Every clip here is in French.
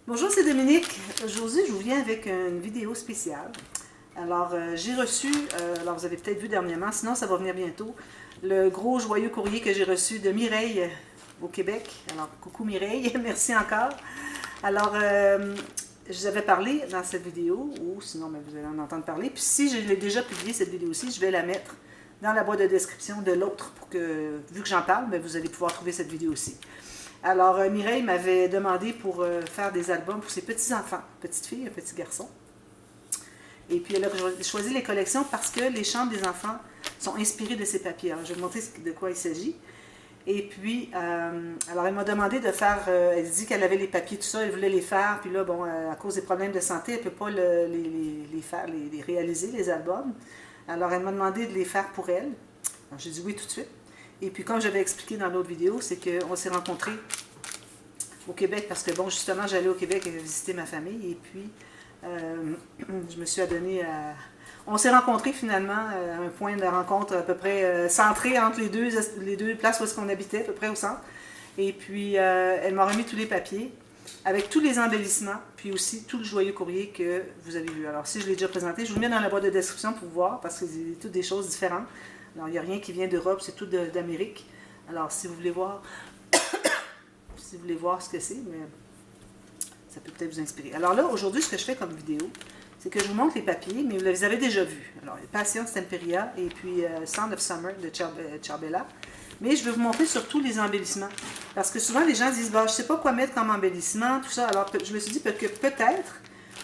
Bonjour, c'est Dominique. Aujourd'hui, je vous viens avec une vidéo spéciale. Alors, j'ai reçu, alors vous avez peut-être vu dernièrement, sinon ça va venir bientôt, le gros joyeux courrier que j'ai reçu de Mireille au Québec. Alors, coucou Mireille, merci encore. Alors, je vous avais parlé dans cette vidéo, ou sinon vous allez en entendre parler. Puis si je l'ai déjà publié cette vidéo-ci, je vais la mettre dans la boîte de description de l'autre pour que, vu que j'en parle, vous allez pouvoir trouver cette vidéo aussi. Alors, Mireille m'avait demandé pour faire des albums pour ses petits-enfants, petite fille et petit garçon. Et puis, elle a choisi les collections parce que les chambres des enfants sont inspirées de ces papiers. Alors, je vais vous montrer de quoi il s'agit. Et puis, alors elle m'a demandé de faire, elle dit qu'elle avait les papiers, tout ça, elle voulait les faire. Puis là, bon, à cause des problèmes de santé, elle ne peut pas les réaliser, les albums. Alors, elle m'a demandé de les faire pour elle. Alors, j'ai dit oui tout de suite. Et puis, comme j'avais expliqué dans l'autre vidéo, c'est qu'on s'est rencontrés au Québec parce que, bon, justement, j'allais au Québec visiter ma famille. Et puis, je me suis adonnée à... On s'est rencontrés finalement à un point de rencontre à peu près centré entre les deux places où est-ce qu'on habitait, à peu près au centre. Et puis, elle m'a remis tous les papiers avec tous les embellissements, puis aussi tout le joyeux courrier que vous avez vu. Alors, si je l'ai déjà présenté, je vous le mets dans la boîte de description pour voir parce que c'est toutes des choses différentes. Alors, il n'y a rien qui vient d'Europe, c'est tout d'Amérique. Alors, si vous voulez voir, si vous voulez voir ce que c'est, mais ça peut peut-être vous inspirer. Alors là, aujourd'hui, ce que je fais comme vidéo, c'est que je vous montre les papiers, mais vous les avez déjà vus. Alors, Patience Temperia et puis Sound of Summer de Charbella. Mais je vais vous montrer surtout les embellissements. Parce que souvent, les gens disent, bah, je ne sais pas quoi mettre comme embellissement, tout ça. Alors, je me suis dit que peut-être,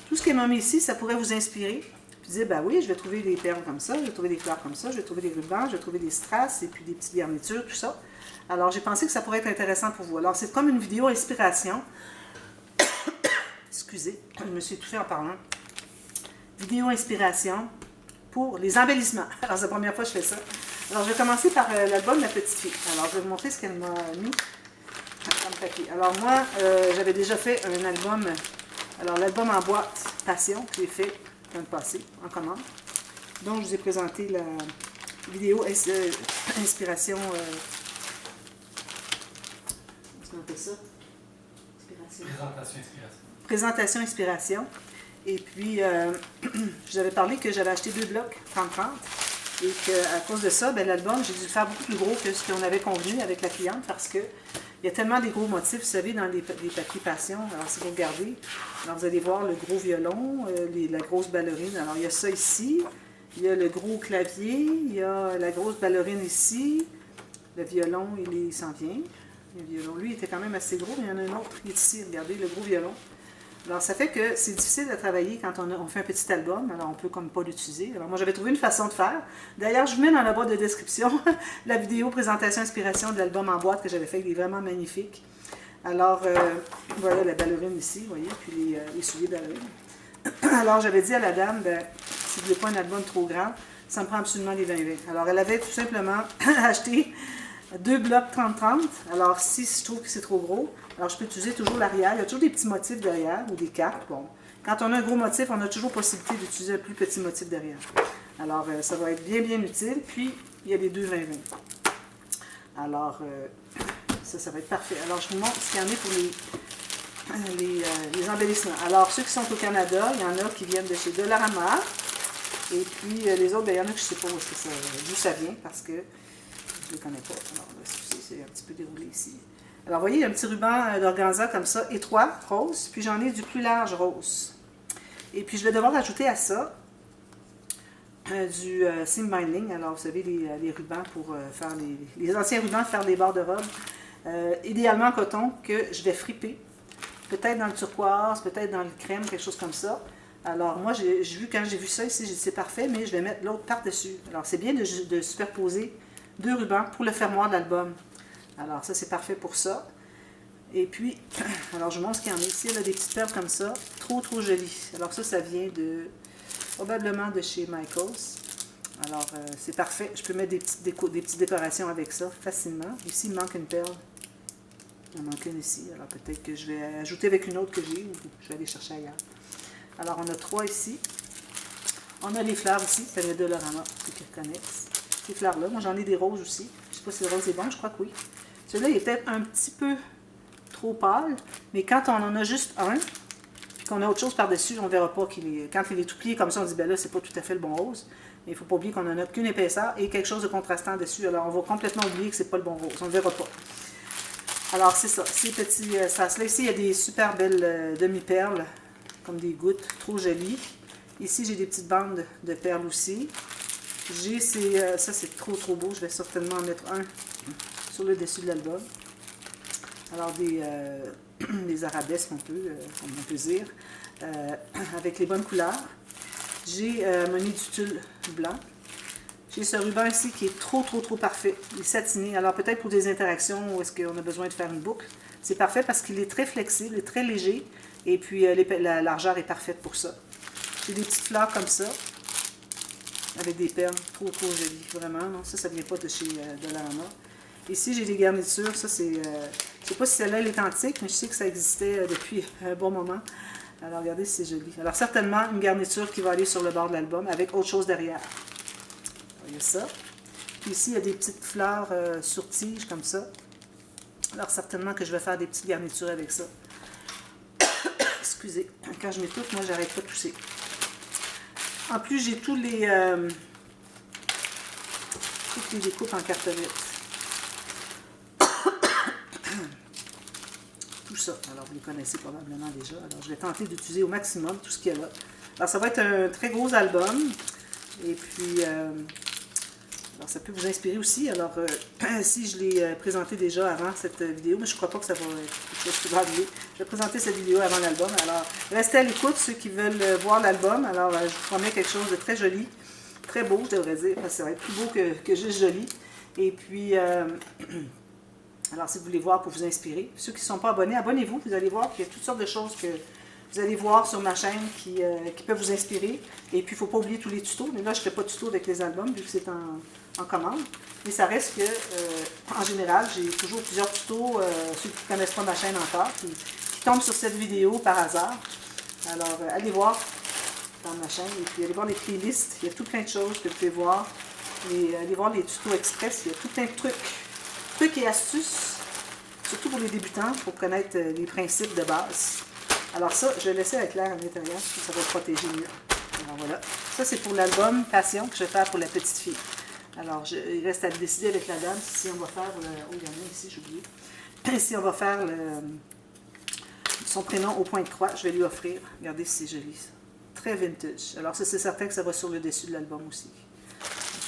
tout ce qu'elle m'a mis ici, ça pourrait vous inspirer. Puis je disais, ben oui, je vais trouver des perles comme ça, je vais trouver des fleurs comme ça, je vais trouver des rubans, je vais trouver des strass et puis des petites garnitures, tout ça. Alors, j'ai pensé que ça pourrait être intéressant pour vous. Alors, c'est comme une vidéo inspiration. Excusez, je me suis étouffée en parlant. Vidéo inspiration pour les embellissements. Alors, c'est la première fois que je fais ça. Alors, je vais commencer par l'album La Petite Fille. Alors, je vais vous montrer ce qu'elle m'a mis comme papier. Alors, moi, j'avais déjà fait un album, alors l'album en boîte Passion, que j'ai fait dans le passé, en commande. Donc, je vous ai présenté la vidéo inspiration. Comment on appelle ça? Présentation inspiration. Et puis, je vous avais parlé que j'avais acheté 2 blocs 30-30 et qu'à cause de ça, l'album, j'ai dû le faire beaucoup plus gros que ce qu'on avait convenu avec la cliente parce que il y a tellement des gros motifs, vous savez, dans les papiers passion. Alors, si vous regardez, alors vous allez voir le gros violon, la grosse ballerine. Alors, il y a ça ici, il y a le gros clavier, il y a la grosse ballerine ici, le violon, il s'en vient. Le violon, lui, il était quand même assez gros, mais il y en a un autre qui est ici, regardez, le gros violon. Alors, ça fait que c'est difficile de travailler quand on fait un petit album, alors on peut comme pas l'utiliser. Alors, moi, j'avais trouvé une façon de faire. D'ailleurs, je vous mets dans la boîte de description la vidéo présentation inspiration de l'album en boîte que j'avais fait, il est vraiment magnifique. Alors, voilà la ballerine ici, vous voyez, puis les souliers ballerines. Alors, j'avais dit à la dame, si vous ne voulez pas un album trop grand, ça me prend absolument les 20-20. Alors, elle avait tout simplement acheté 2 blocs 30-30. Alors, si je trouve que c'est trop gros, alors je peux utiliser toujours l'arrière. Il y a toujours des petits motifs derrière ou des cartes. Bon, quand on a un gros motif, on a toujours possibilité d'utiliser un plus petit motif derrière. Alors, ça va être bien, bien utile. Puis, il y a les 2 20-20. Alors, ça va être parfait. Alors, je vous montre ce qu'il y en a pour les embellissements. Alors, ceux qui sont au Canada, il y en a qui viennent de chez Dollarama. Et puis, les autres, il y en a que je ne sais pas d'où ça vient parce que je ne les connais pas. Alors, c'est un petit peu déroulé ici. Alors, vous voyez, il y a un petit ruban d'organza comme ça, étroit, rose. Puis, j'en ai du plus large rose. Et puis, je vais devoir ajouter à ça du seam binding. Alors, vous savez, les rubans pour faire les anciens rubans, faire les bords de robe. Idéalement en coton que je vais friper. Peut-être dans le turquoise, peut-être dans le crème, quelque chose comme ça. Alors, moi, quand j'ai vu ça ici, j'ai dit c'est parfait, mais je vais mettre l'autre par-dessus. Alors, c'est bien de superposer 2 rubans pour le fermoir de l'album. Alors, ça, c'est parfait pour ça. Et puis, alors, je vous montre ce qu'il y en a ici. Il y a des petites perles comme ça. Trop, trop jolies. Alors, ça vient probablement de chez Michaels. Alors, c'est parfait. Je peux mettre des petites décorations avec ça facilement. Ici, il manque une perle. Il en manque une ici. Alors, peut-être que je vais ajouter avec une autre que j'ai ou je vais aller chercher ailleurs. Alors, on a 3 ici. On a les fleurs ici. Ça vient de Dollarama, ceux qui reconnaissent. Ces fleurs-là. Moi, j'en ai des roses aussi. Je ne sais pas si le rose est bon. Je crois que oui. Celui-là, il est peut-être un petit peu trop pâle. Mais quand on en a juste un, puis qu'on a autre chose par-dessus, on ne verra pas qu'il est... Quand il est tout plié comme ça, on dit, ben là, c'est pas tout à fait le bon rose. Mais il ne faut pas oublier qu'on n'en a qu'une épaisseur et quelque chose de contrastant dessus. Alors, on va complètement oublier que c'est pas le bon rose. On ne verra pas. Alors, c'est ça. Ces petits sas-là. Ici, il y a des super belles demi-perles, comme des gouttes, trop jolies. Ici, j'ai des petites bandes de perles aussi. J'ai ces... ça, c'est trop beau. Je vais certainement en mettre un sur le dessus de l'album. Alors, des arabesques, comme on peut dire, avec les bonnes couleurs. J'ai mon nid du tulle blanc. J'ai ce ruban ici qui est trop parfait. Il est satiné. Alors peut-être pour des interactions où est-ce qu'on a besoin de faire une boucle, c'est parfait parce qu'il est très flexible, très léger. Et puis la largeur est parfaite pour ça. J'ai des petites fleurs comme ça, avec des perles trop jolies, vraiment. Non? Ça vient pas de chez Dollarama. Ici, j'ai des garnitures. Ça, c'est... je sais pas si celle-là est antique, mais je sais que ça existait depuis un bon moment. Alors, regardez si c'est joli. Alors, certainement, une garniture qui va aller sur le bord de l'album avec autre chose derrière. Il y a ça. Puis ici, il y a des petites fleurs sur tige, comme ça. Alors, certainement que je vais faire des petites garnitures avec ça. Excusez. Quand je m'étouffe, moi, j'arrête pas de tousser. En plus, j'ai toutes les découpes en cartonnette. Tout ça. Alors, vous les connaissez probablement déjà. Alors, je vais tenter d'utiliser au maximum tout ce qu'il y a là. Alors, ça va être un très gros album. Et puis, alors, ça peut vous inspirer aussi. Alors, si je l'ai présenté déjà avant cette vidéo, mais je ne crois pas que ça va être quelque chose qui va arriver. Je vais présenter cette vidéo avant l'album. Alors, restez à l'écoute, ceux qui veulent voir l'album. Alors, je vous promets quelque chose de très joli. Très beau, je devrais dire, parce que ça va être plus beau que juste joli. Et puis... alors, si vous voulez voir pour vous inspirer, ceux qui ne sont pas abonnés, abonnez-vous. Vous allez voir qu'il y a toutes sortes de choses que vous allez voir sur ma chaîne qui peuvent vous inspirer. Et puis, il ne faut pas oublier tous les tutos. Mais là, je ne fais pas de tutos avec les albums, vu que c'est en commande. Mais ça reste que, en général, j'ai toujours plusieurs tutos, ceux qui ne connaissent pas ma chaîne encore, qui tombent sur cette vidéo par hasard. Alors, allez voir dans ma chaîne. Et puis, allez voir les playlists. Il y a tout plein de choses que vous pouvez voir. Et allez voir les tutos express. Il y a tout plein de trucs et astuces, surtout pour les débutants, pour connaître les principes de base. Alors ça, je vais laisser avec l'air à l'intérieur, ça va protéger mieux. Alors voilà. Ça, c'est pour l'album Passion que je vais faire pour la petite fille. Alors, il reste à décider avec la dame si on va faire... oh, il y en a ici, j'ai oublié. Si on va faire son prénom au point de croix, je vais lui offrir. Regardez si c'est joli. Très vintage. Alors ça, c'est certain que ça va sur le dessus de l'album aussi.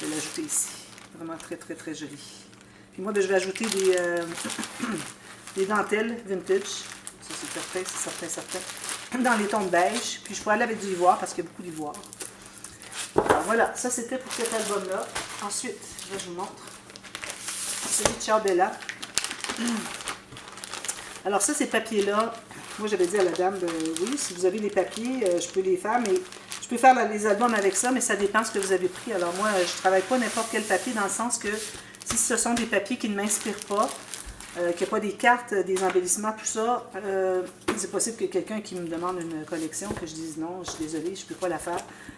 Je vais l'ajouter ici. Vraiment très joli. Puis moi, ben, je vais ajouter des dentelles vintage. Ça, c'est certain. Dans les tons de beige. Puis je pourrais aller avec du ivoire parce qu'il y a beaucoup d'ivoire. Alors voilà, ça c'était pour cet album-là. Ensuite, là, je vous montre celui de Ciao Bella. Alors ça, ces papiers-là, moi j'avais dit à la dame, oui, si vous avez les papiers, je peux les faire, mais je peux faire les albums avec ça, mais ça dépend ce que vous avez pris. Alors moi, je ne travaille pas n'importe quel papier dans le sens que si ce sont des papiers qui ne m'inspirent pas, qu'il n'y a pas des cartes, des embellissements, tout ça, c'est possible que quelqu'un qui me demande une collection, que je dise non, je suis désolée, je ne peux pas la faire.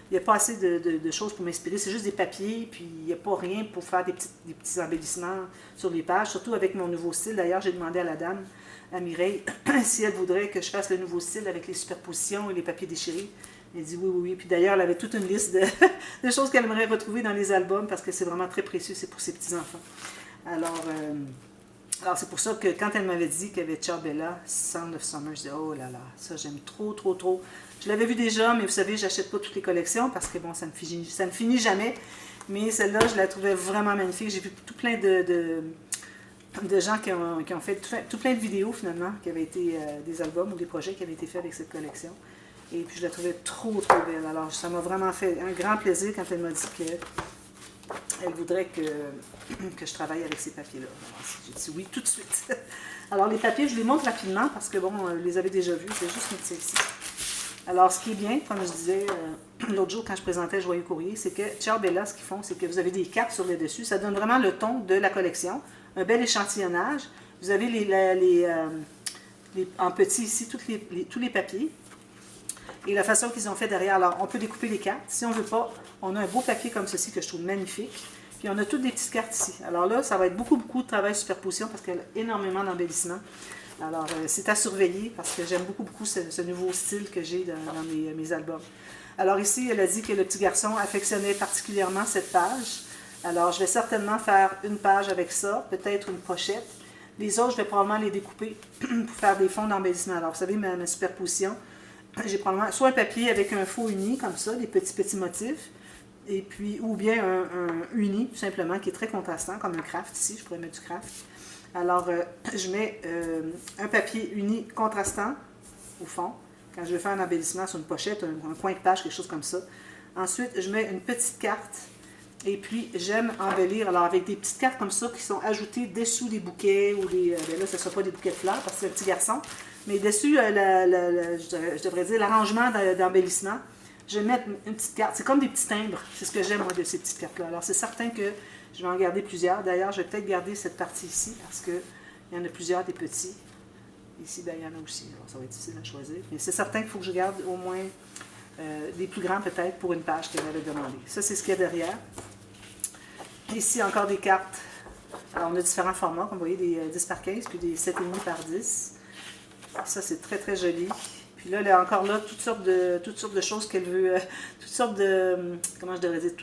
Il n'y a pas assez de choses pour m'inspirer, c'est juste des papiers, puis il n'y a pas rien pour faire des petits embellissements sur les pages, surtout avec mon nouveau style. D'ailleurs, j'ai demandé à la dame, à Mireille, si elle voudrait que je fasse le nouveau style avec les superpositions et les papiers déchirés. Elle dit oui. Puis d'ailleurs, elle avait toute une liste de choses qu'elle aimerait retrouver dans les albums parce que c'est vraiment très précieux, c'est pour ses petits-enfants. Alors c'est pour ça que quand elle m'avait dit qu'il y avait Ciao Bella, Sound of Summer, je disais oh là là, ça j'aime trop. Je l'avais vu déjà, mais vous savez, j'achète pas toutes les collections parce que bon, ça ne finit jamais. Mais celle-là, je la trouvais vraiment magnifique. J'ai vu tout plein de gens qui ont fait tout plein de vidéos finalement, qui avaient été des albums ou des projets qui avaient été faits avec cette collection. Et puis je la trouvais trop belle. Alors ça m'a vraiment fait un grand plaisir quand elle m'a dit qu'elle voudrait que je travaille avec ces papiers-là. J'ai dit oui tout de suite. Alors les papiers, je les montre rapidement parce que bon, vous les avez déjà vus, c'est juste mettre ça ici. Alors ce qui est bien, comme je disais l'autre jour quand je présentais Joyeux Courrier, c'est que Ciao Bella, ce qu'ils font, c'est que vous avez des cartes sur le dessus. Ça donne vraiment le ton de la collection. Un bel échantillonnage. Vous avez en petit ici tous les papiers. Et la façon qu'ils ont fait derrière, alors on peut découper les cartes. Si on ne veut pas, on a un beau papier comme ceci que je trouve magnifique. Puis on a toutes des petites cartes ici. Alors là, ça va être beaucoup de travail de superposition parce qu'il y a énormément d'embellissement. Alors, c'est à surveiller parce que j'aime beaucoup ce nouveau style que j'ai dans mes albums. Alors ici, elle a dit que le petit garçon affectionnait particulièrement cette page. Alors, je vais certainement faire une page avec ça, peut-être une pochette. Les autres, je vais probablement les découper pour faire des fonds d'embellissement. Alors, vous savez, ma superposition, j'ai probablement soit un papier avec un faux uni, comme ça, des petits motifs, et puis, ou bien un uni, tout simplement, qui est très contrastant, comme un craft ici, je pourrais mettre du craft. Alors, je mets un papier uni contrastant au fond, quand je vais faire un embellissement sur une pochette, un coin de page, quelque chose comme ça. Ensuite, je mets une petite carte, et puis j'aime embellir, alors avec des petites cartes comme ça qui sont ajoutées dessous des bouquets, ou des, ben là, ce ne sera pas des bouquets de fleurs, parce que c'est un petit garçon, mais dessus, je devrais dire l'arrangement d'embellissement, je vais mettre une petite carte, c'est comme des petits timbres, c'est ce que j'aime moi de ces petites cartes-là. Alors c'est certain que je vais en garder plusieurs. D'ailleurs, je vais peut-être garder cette partie ici parce qu'il y en a plusieurs des petits. Ici, ben, il y en a aussi. Alors, ça va être difficile à choisir. Mais c'est certain qu'il faut que je garde au moins des plus grands peut-être pour une page qu'elle m'avait demandé. Ça, c'est ce qu'il y a derrière. Ici, encore des cartes. Alors, on a différents formats. Comme vous voyez, des 10 par 15 puis des 7,5 par 10. Ça, c'est très, très joli. Puis là, elle a encore là toutes sortes de choses qu'elle veut, toutes sortes de, comment je devrais dire,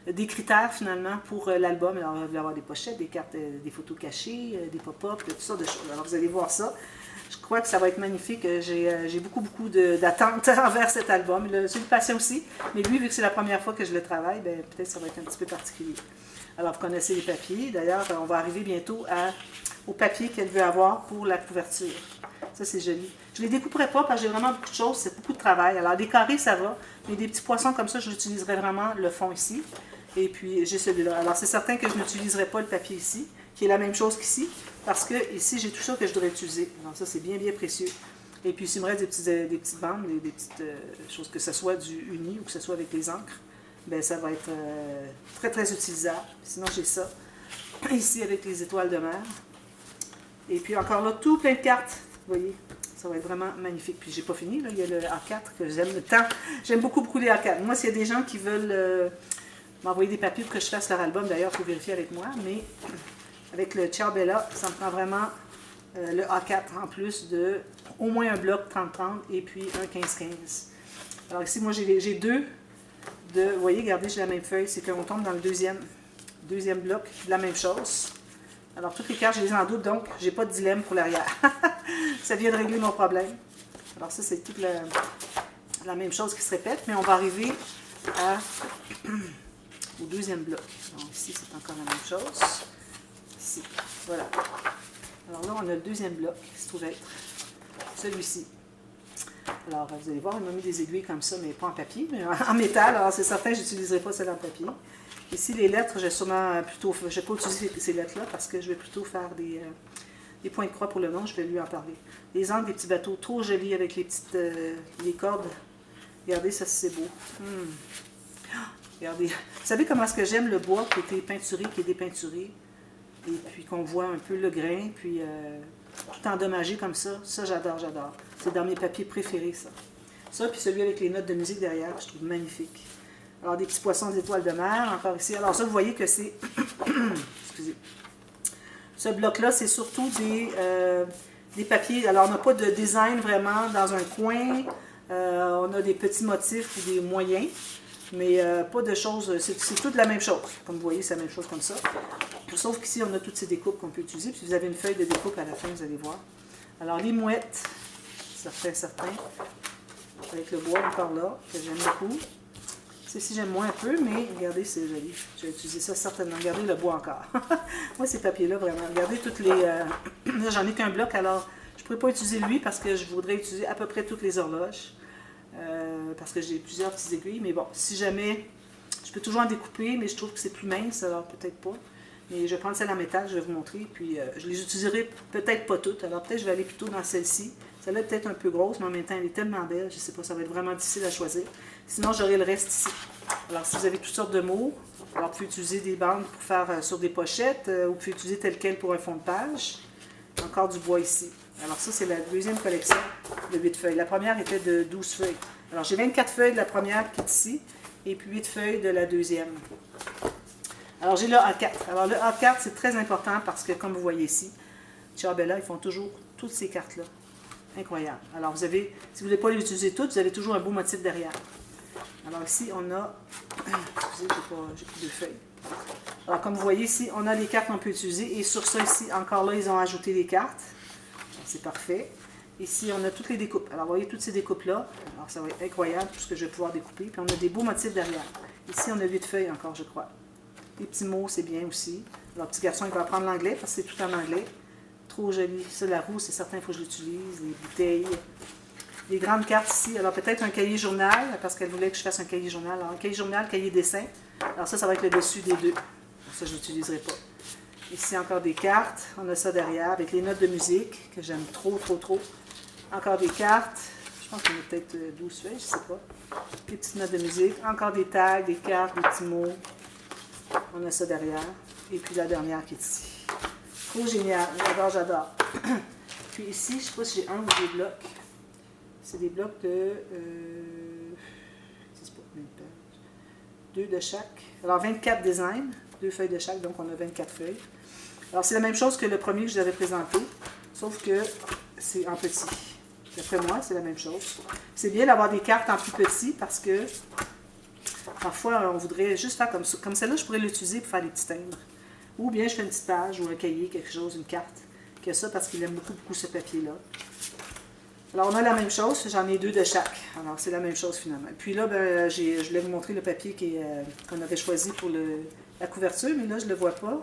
des critères finalement pour l'album. Alors, elle veut avoir des pochettes, des cartes, des photos cachées, des pop-up, toutes sortes de choses. Alors, vous allez voir ça. Je crois que ça va être magnifique. J'ai beaucoup d'attentes envers cet album. Celui de Passion aussi. Mais lui, vu que c'est la première fois que je le travaille, ben, peut-être que ça va être un petit peu particulier. Alors, vous connaissez les papiers. D'ailleurs, on va arriver bientôt au papier qu'elle veut avoir pour la couverture. Ça, c'est joli. Je ne les découperai pas parce que j'ai vraiment beaucoup de choses. C'est beaucoup de travail. Alors, des carrés, ça va. Mais des petits poissons comme ça, j'utiliserai vraiment le fond ici. Et puis, j'ai celui-là. Alors, c'est certain que je n'utiliserai pas le papier ici, qui est la même chose qu'ici, parce que ici, j'ai tout ça que je devrais utiliser. Alors, ça, c'est bien précieux. Et puis, s'il me reste des petites bandes, des petites choses, que ce soit du uni ou que ce soit avec les encres, bien, ça va être très, très utilisable. Sinon, j'ai ça. Ici, avec les étoiles de mer. Et puis, encore là, tout plein de cartes. Vous voyez, ça va être vraiment magnifique. Puis, j'ai pas fini. Là. Il y a le A4 que j'aime tant. J'aime beaucoup les A4. Moi, s'il y a des gens qui veulent m'envoyer des papiers pour que je fasse leur album, d'ailleurs, il faut vérifier avec moi. Mais avec le Ciao Bella, ça me prend vraiment le A4 en plus de au moins un bloc 30-30 et puis un 15-15. Alors ici, moi, j'ai deux de... Vous voyez, regardez, j'ai la même feuille. C'est qu'on tombe dans le deuxième bloc de la même chose. Alors, toutes les cartes, je les ai en double, donc j'ai pas de dilemme pour l'arrière. Ça vient de régler mon problème. Alors ça, c'est toute la même chose qui se répète, mais on va arriver au deuxième bloc. Donc ici, c'est encore la même chose. Ici, voilà. Alors là, on a le deuxième bloc qui se trouve être celui-ci. Alors, vous allez voir, il m'a mis des aiguilles comme ça, mais pas en papier, mais en métal. Alors, c'est certain que je n'utiliserai pas celle en papier. Ici, les lettres, je ne vais pas utiliser ces lettres-là parce que je vais plutôt faire des points de croix pour le nom. Je vais lui en parler. Les encres des petits bateaux, trop jolis avec les cordes. Regardez, ça, c'est beau. Regardez. Vous savez comment est-ce que j'aime le bois qui était peinturé, qui est dépeinturé, et puis qu'on voit un peu le grain, puis tout endommagé comme ça. Ça, j'adore. C'est dans mes papiers préférés, ça. Ça, puis celui avec les notes de musique derrière, je trouve magnifique. Alors, des petits poissons des étoiles de mer, encore ici. Alors ça, vous voyez que c'est... Excusez. Ce bloc-là, c'est surtout des papiers. Alors, on n'a pas de design vraiment dans un coin. On a des petits motifs ou des moyens. Mais pas de choses... C'est toute la même chose. Comme vous voyez, c'est la même chose comme ça. Sauf qu'ici, on a toutes ces découpes qu'on peut utiliser. Puis vous avez une feuille de découpe à la fin, vous allez voir. Alors, les mouettes, certains. Avec le bois encore là, que j'aime beaucoup. Ceci, j'aime moins un peu, mais regardez, c'est joli. Je vais utiliser ça certainement. Regardez le bois encore. Moi, ces papiers-là, vraiment. Regardez toutes les... Là, j'en ai qu'un bloc, alors je ne pourrais pas utiliser lui parce que je voudrais utiliser à peu près toutes les horloges. Parce que j'ai plusieurs petites aiguilles. Mais bon, si jamais... Je peux toujours en découper, mais je trouve que c'est plus mince, alors peut-être pas. Mais je vais prendre celle en métal, je vais vous montrer. Puis je les utiliserai peut-être pas toutes. Alors peut-être je vais aller plutôt dans celle-ci. Celle-là est peut-être un peu grosse, mais en même temps, elle est tellement belle. Je ne sais pas, ça va être vraiment difficile à choisir. Sinon, j'aurai le reste ici. Alors, si vous avez toutes sortes de mots, alors vous pouvez utiliser des bandes pour faire sur des pochettes, ou vous pouvez utiliser tel quel pour un fond de page. Encore du bois ici. Alors ça, c'est la deuxième collection de 8 feuilles. La première était de 12 feuilles. Alors, j'ai 24 feuilles de la première qui est ici, et puis 8 feuilles de la deuxième. Alors, j'ai le A4. Alors, le A4, c'est très important parce que, comme vous voyez ici, Ciao Bella, ils font toujours toutes ces cartes-là. Incroyable. Alors, vous avez, si vous ne voulez pas les utiliser toutes, vous avez toujours un beau motif derrière. Alors ici, on a... Excusez, j'ai pris deux feuilles. Alors, comme vous voyez ici, on a les cartes qu'on peut utiliser. Et sur ça, ici, encore là, ils ont ajouté des cartes. C'est parfait. Ici, on a toutes les découpes. Alors, vous voyez toutes ces découpes-là. Alors, ça va être incroyable, tout ce que je vais pouvoir découper. Puis, on a des beaux motifs derrière. Ici, on a 8 feuilles encore, je crois. Les petits mots, c'est bien aussi. Alors, petit garçon, il va apprendre l'anglais parce que c'est tout en anglais. Trop joli. Ça, la roue, c'est certain, il faut que je l'utilise. Les bouteilles. Les grandes cartes ici. Alors, peut-être un cahier journal, parce qu'elle voulait que je fasse un cahier journal. Alors, un cahier journal, cahier dessin. Alors, ça va être le dessus des deux. Ça, je n'utiliserai pas. Ici, encore des cartes. On a ça derrière avec les notes de musique que j'aime trop, trop, trop. Encore des cartes. Je pense qu'on a peut-être 12 feuilles, je ne sais pas. Des petites notes de musique. Encore des tags, des cartes, des petits mots. On a ça derrière. Et puis la dernière qui est ici. Trop génial. J'adore, j'adore. Puis ici, je ne sais pas si j'ai un ou deux blocs. C'est des blocs de... je ne sais pas combien de pages. 2 de chaque. Alors, 24 designs. 2 feuilles de chaque, donc on a 24 feuilles. Alors, c'est la même chose que le premier que je vous avais présenté, sauf que c'est en petit. D'après moi, c'est la même chose. C'est bien d'avoir des cartes en plus petit parce que parfois, on voudrait juste faire comme ça. Comme celle-là, je pourrais l'utiliser pour faire des petits timbres. Ou bien je fais une petite page ou un cahier, quelque chose, une carte, qui a ça parce qu'il aime beaucoup, beaucoup ce papier-là. Alors, on a la même chose. J'en ai 2 de chaque. Alors, c'est la même chose finalement. Puis là, ben, je voulais vous montrer le papier qu'on avait choisi pour la couverture, mais là, je ne le vois pas.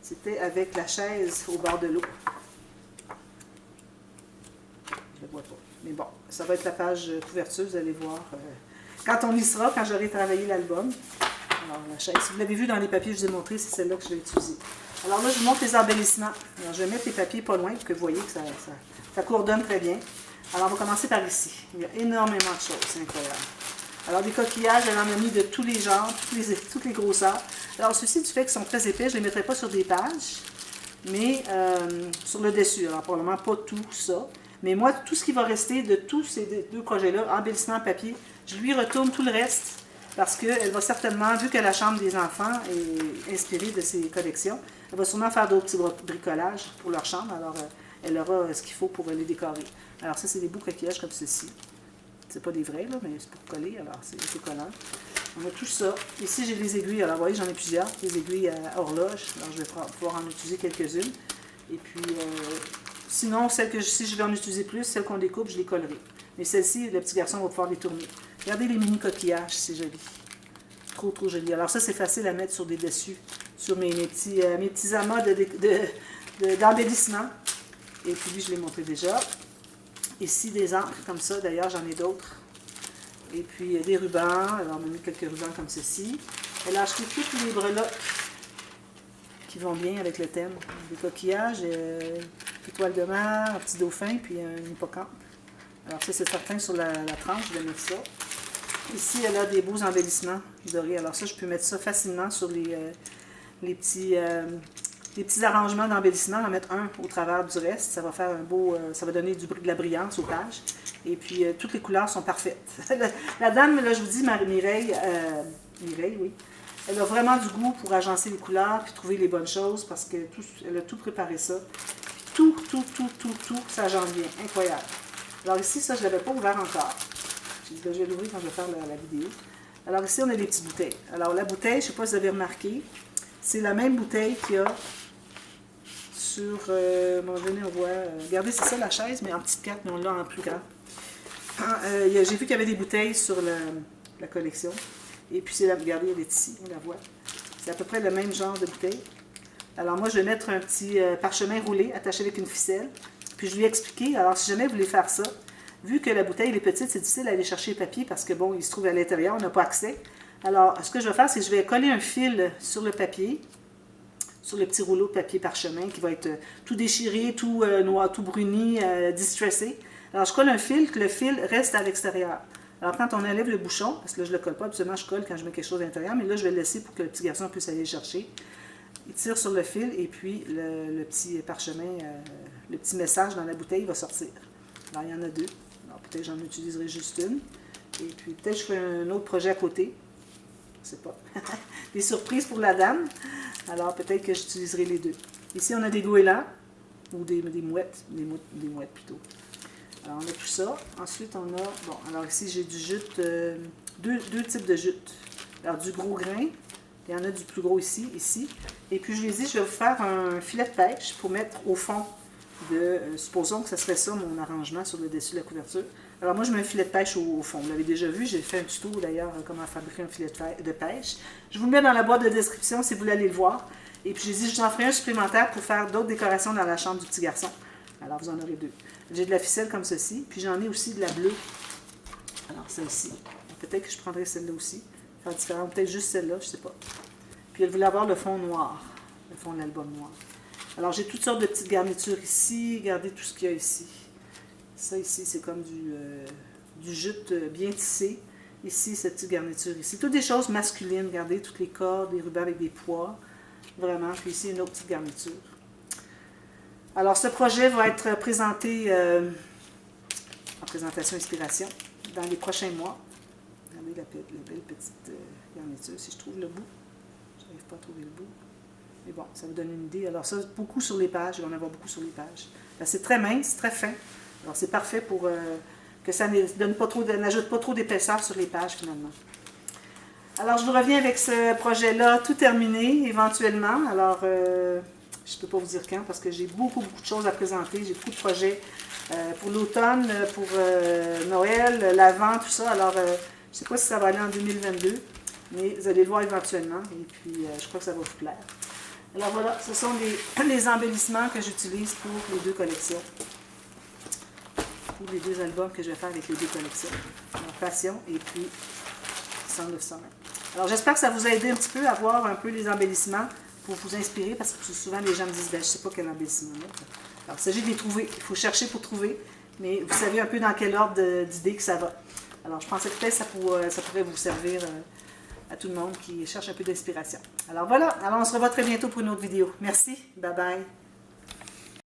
C'était avec la chaise au bord de l'eau. Je ne le vois pas. Mais bon, ça va être la page couverture, vous allez voir. Quand on y sera, quand j'aurai travaillé l'album. Alors, la chaise, si vous l'avez vu dans les papiers que je vous ai montrés, c'est celle-là que je vais utiliser. Alors là, je vous montre les embellissements. Alors, je vais mettre les papiers pas loin pour que vous voyez que ça coordonne très bien. Alors, on va commencer par ici. Il y a énormément de choses, c'est incroyable. Alors, des coquillages, elle en a mis de tous les genres, toutes les grosseurs. Alors, ceux-ci, du fait qu'ils sont très épais, je ne les mettrai pas sur des pages, mais sur le dessus. Alors, probablement pas tout ça. Mais moi, tout ce qui va rester de tous ces 2 projets-là, embellissement papier, je lui retourne tout le reste parce qu'elle va certainement, vu que la chambre des enfants est inspirée de ces collections, elle va sûrement faire d'autres petits bricolages pour leur chambre. Alors, elle aura ce qu'il faut pour les décorer. Alors, ça, c'est des beaux coquillages comme ceci. C'est pas des vrais, là, mais c'est pour coller, alors c'est collant. On a tout ça. Ici, j'ai les aiguilles. Alors, vous voyez, j'en ai plusieurs. Des aiguilles à horloge. Alors, je vais pouvoir en utiliser quelques-unes. Et puis, sinon, si je vais en utiliser plus, celles qu'on découpe, je les collerai. Mais celles-ci, le petit garçon va pouvoir les tourner. Regardez les mini coquillages, c'est joli. Trop, trop joli. Alors, ça, c'est facile à mettre sur des dessus, sur mes petits amas d'embellissement. Et puis, lui, je l'ai montré déjà. Ici, des encres comme ça. D'ailleurs, j'en ai d'autres. Et puis, des rubans. Alors, on a mis quelques rubans comme ceci. Elle a acheté tous les breloques qui vont bien avec le thème. Des coquillages, étoiles de mer, un petit dauphin, puis un hippocampe. Alors, ça, c'est certain sur la tranche, je vais mettre ça. Ici, elle a des beaux embellissements dorés. Alors, ça, je peux mettre ça facilement sur les petits arrangements d'embellissement, en mettre un au travers du reste. Ça va faire un beau, ça va donner de la brillance aux pages. Et puis, toutes les couleurs sont parfaites. La dame, là, je vous dis, Mireille, oui, elle a vraiment du goût pour agencer les couleurs puis trouver les bonnes choses parce qu'elle a tout préparé ça. Tout, ça agence bien. Incroyable. Alors ici, ça, je ne l'avais pas ouvert encore. J'ai dit, je vais l'ouvrir quand je vais faire la vidéo. Alors ici, on a des petites bouteilles. Alors, la bouteille, je ne sais pas si vous avez remarqué, c'est la même bouteille qu'il y a sur, on voit, regardez, c'est ça la chaise, mais en petite carte, mais on l'a en plus grand. J'ai vu qu'il y avait des bouteilles sur la collection. Et puis, regardez, elle est ici, on la voit. C'est à peu près le même genre de bouteille. Alors, moi, je vais mettre un petit parchemin roulé, attaché avec une ficelle. Puis, je lui ai expliqué, alors, si jamais vous voulez faire ça, vu que la bouteille est petite, c'est difficile d'aller chercher le papier parce que, bon, il se trouve à l'intérieur, on n'a pas accès. Alors, ce que je vais faire, c'est que je vais coller un fil sur le papier, sur le petit rouleau de papier parchemin qui va être tout déchiré, tout noir, tout bruni, distressé. Alors, je colle un fil, que le fil reste à l'extérieur. Alors, quand on enlève le bouchon, parce que là, je ne le colle pas, absolument, je colle quand je mets quelque chose à l'intérieur, mais là, je vais le laisser pour que le petit garçon puisse aller le chercher. Il tire sur le fil et puis le petit parchemin, le petit message dans la bouteille va sortir. Alors, il y en a 2. Alors, peut-être que j'en utiliserai juste une. Et puis, peut-être que je ferai un autre projet à côté. Je ne sais pas. Des surprises pour la dame. Alors, peut-être que j'utiliserai les 2. Ici, on a des goélands. ou des mouettes, des mouettes plutôt. Alors, on a tout ça. Ensuite, on a, bon, alors ici, j'ai du jute, deux types de jute. Alors, du gros grain, il y en a du plus gros ici. Et puis, je les dis, je vais vous faire un filet de pêche pour mettre au fond de, supposons que ce serait ça mon arrangement sur le dessus de la couverture. Alors, moi, je mets un filet de pêche au fond. Vous l'avez déjà vu, j'ai fait un tuto d'ailleurs, comment fabriquer un filet de pêche. Je vous le mets dans la boîte de description si vous voulez aller le voir. Et puis, j'ai dit, je vous en ferai un supplémentaire pour faire d'autres décorations dans la chambre du petit garçon. Alors, vous en aurez deux. J'ai de la ficelle comme ceci, puis j'en ai aussi de la bleue. Alors, celle-ci. Peut-être que je prendrai celle-là aussi. Faire différent, peut-être juste celle-là, je ne sais pas. Puis, elle voulait avoir le fond noir, le fond de l'album noir. Alors, j'ai toutes sortes de petites garnitures ici. Regardez tout ce qu'il y a ici. Ça, ici, c'est comme du jute bien tissé. Ici, cette petite garniture ici. Toutes des choses masculines. Regardez, toutes les cordes, des rubans avec des pois. Vraiment. Puis ici, une autre petite garniture. Alors, ce projet va être présenté en présentation inspiration dans les prochains mois. Regardez la belle petite garniture, si je trouve le bout. Je n'arrive pas à trouver le bout. Mais bon, ça vous donne une idée. Alors ça, beaucoup sur les pages. Il va en avoir beaucoup sur les pages. C'est très mince, très fin. Alors, c'est parfait pour que ça n'ajoute pas trop d'épaisseur sur les pages, finalement. Alors, je vous reviens avec ce projet-là, tout terminé, éventuellement. Alors, je ne peux pas vous dire quand, parce que j'ai beaucoup de choses à présenter. J'ai beaucoup de projets pour l'automne, pour Noël, l'Avent, tout ça. Alors, je ne sais pas si ça va aller en 2022, mais vous allez le voir éventuellement. Et puis, je crois que ça va vous plaire. Alors, voilà, ce sont les embellissements que j'utilise pour les deux collections. Pour les deux albums que je vais faire avec les deux collections. Alors, Passion et puis Song of Summer. Alors, j'espère que ça vous a aidé un petit peu à voir un peu les embellissements pour vous inspirer, parce que souvent les gens me disent, ben, je ne sais pas quel embellissement là. Alors, il s'agit de les trouver. Il faut chercher pour trouver, mais vous savez un peu dans quel ordre d'idées que ça va. Alors, je pensais que peut-être ça pourrait vous servir à tout le monde qui cherche un peu d'inspiration. Alors, voilà. Alors, on se revoit très bientôt pour une autre vidéo. Merci. Bye bye.